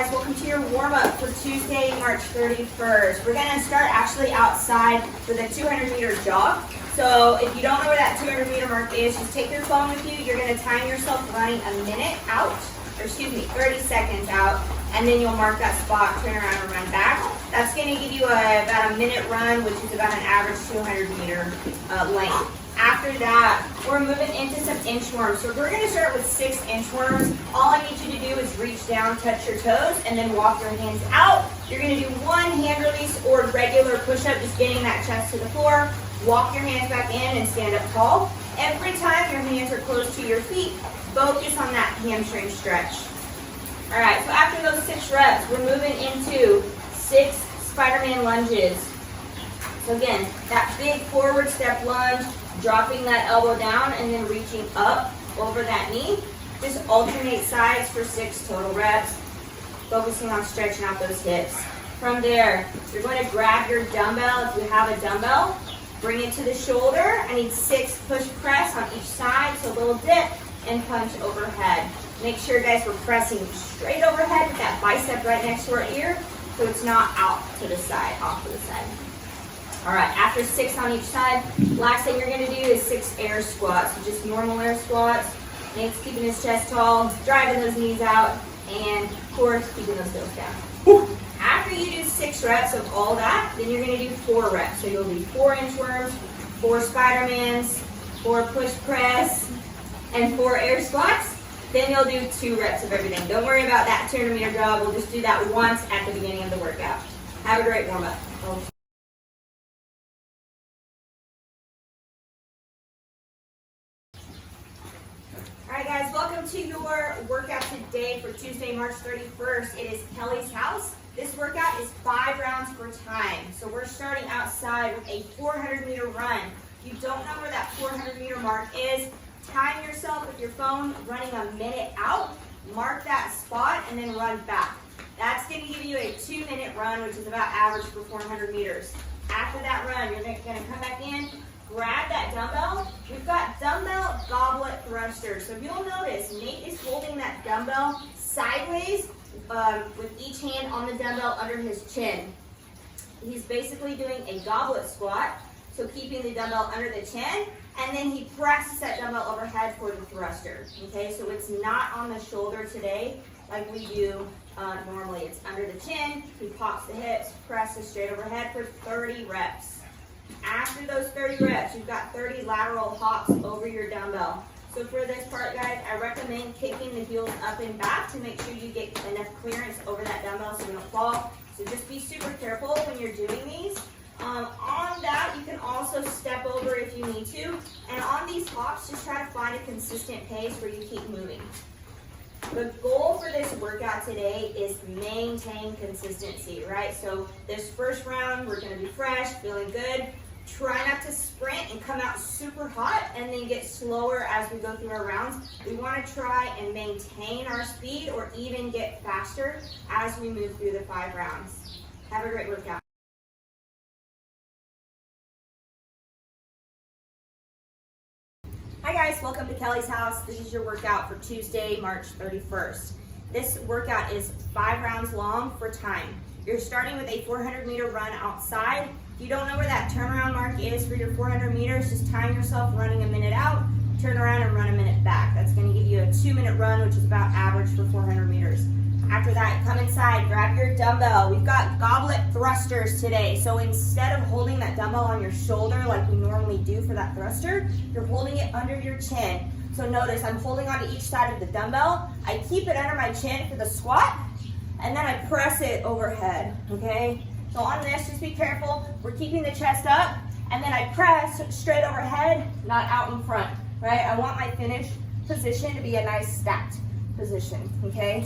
guys, welcome to your warm-up for Tuesday, March 31st. We're gonna start actually outside with a 200-meter jog. So if you don't know where that 200-meter mark is, just take your phone with you. You're gonna time yourself running a minute out, or excuse me, 30 seconds out, and then you'll mark that spot, turn around and run back. That's gonna give you about a minute run, which is about an average 200-meter length. After that, we're moving into some inchworms. So we're gonna start with 6 inchworms. All I need you to do is reach down, touch your toes, and then walk your hands out. You're gonna do 1 hand release or regular push-up, just getting that chest to the floor. Walk your hands back in and stand up tall. Every time your hands are close to your feet, focus on that hamstring stretch. All right, so after those 6 reps, we're moving into 6 Spider-Man lunges. So again, that big forward step lunge, dropping that elbow down and then reaching up over that knee. Just alternate sides for 6 total reps, focusing on stretching out those hips. From there, you're going to grab your dumbbell. If you have a dumbbell, bring it to the shoulder. I need 6 push press on each side, so a little dip and punch overhead. Make sure, guys, we're pressing straight overhead with that bicep right next to our ear, so it's not out to the side, off to the side. All right, after 6 on each side, last thing you're gonna do is 6 air squats. So just normal air squats. Nate's keeping his chest tall, driving those knees out, and of course, keeping those heels down. After you do 6 reps of all that, then you're gonna do 4 reps. So you'll do 4 inchworms, 4 Spider-Mans, 4 push press, and 4 air squats. Then you'll do 2 reps of everything. Don't worry about that 200-meter jog. We'll just do that once at the beginning of the workout. Have a great warm-up. All right, guys, welcome to your workout today for Tuesday, March 31st. It is Kelly's house. This workout is 5 rounds per time. So we're starting outside with a 400-meter run. If you don't know where that 400-meter mark is, time yourself with your phone, running a minute out, mark that spot, and then run back. That's going to give you a 2-minute run, which is about average for 400 meters. After that run, you're going to come back in, grab that dumbbell. We've got dumbbell goblet thrusters. So if you'll notice, Nate is holding that dumbbell sideways with each hand on the dumbbell under his chin. He's basically doing a goblet squat, so keeping the dumbbell under the chin, and then he presses that dumbbell overhead for the thruster. Okay, so it's not on the shoulder today like we do normally. It's under the chin. He pops the hips, presses straight overhead for 30 reps. After those 30 reps, you've got 30 lateral hops over your dumbbell. So for this part, guys, I recommend kicking the heels up and back to make sure you get enough clearance over that dumbbell so you don't fall. So just be super careful when you're doing these. On that, you can also step over if you need to. And on these hops, just try to find a consistent pace where you keep moving. The goal for this workout today is maintain consistency, right? So this first round, we're gonna be fresh, feeling good. Try not to sprint and come out super hot and then get slower as we go through our rounds. We wanna try and maintain our speed or even get faster as we move through the 5 rounds. Have a great workout. Hi guys, welcome to Kelly's house. This is your workout for Tuesday, March 31st. This workout is 5 rounds long for time. You're starting with a 400-meter run outside. If you don't know where that turnaround mark is for your 400 meters, just time yourself running a minute out, turn around and run a minute back. That's gonna give you a 2-minute run, which is about average for 400 meters. After that, come inside, grab your dumbbell. We've got goblet thrusters today. So instead of holding that dumbbell on your shoulder like we normally do for that thruster, you're holding it under your chin. So notice I'm holding onto each side of the dumbbell. I keep it under my chin for the squat, and then I press it overhead, okay? So on this, just be careful. We're keeping the chest up, and then I press straight overhead, not out in front, right? I want my finish position to be a nice stacked position, okay?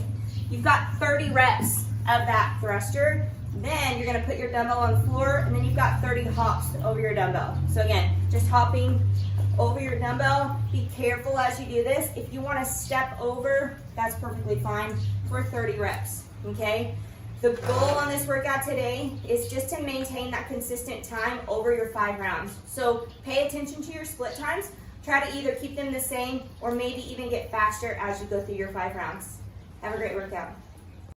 You've got 30 reps of that thruster. Then you're gonna put your dumbbell on the floor, and then you've got 30 hops over your dumbbell. So again, just hopping over your dumbbell. Be careful as you do this. If you wanna step over, that's perfectly fine for 30 reps, okay? The goal on this workout today is just to maintain that consistent time over your 5 rounds. So pay attention to your split times. Try to either keep them the same or maybe even get faster as you go through your 5 rounds. Have a great workout.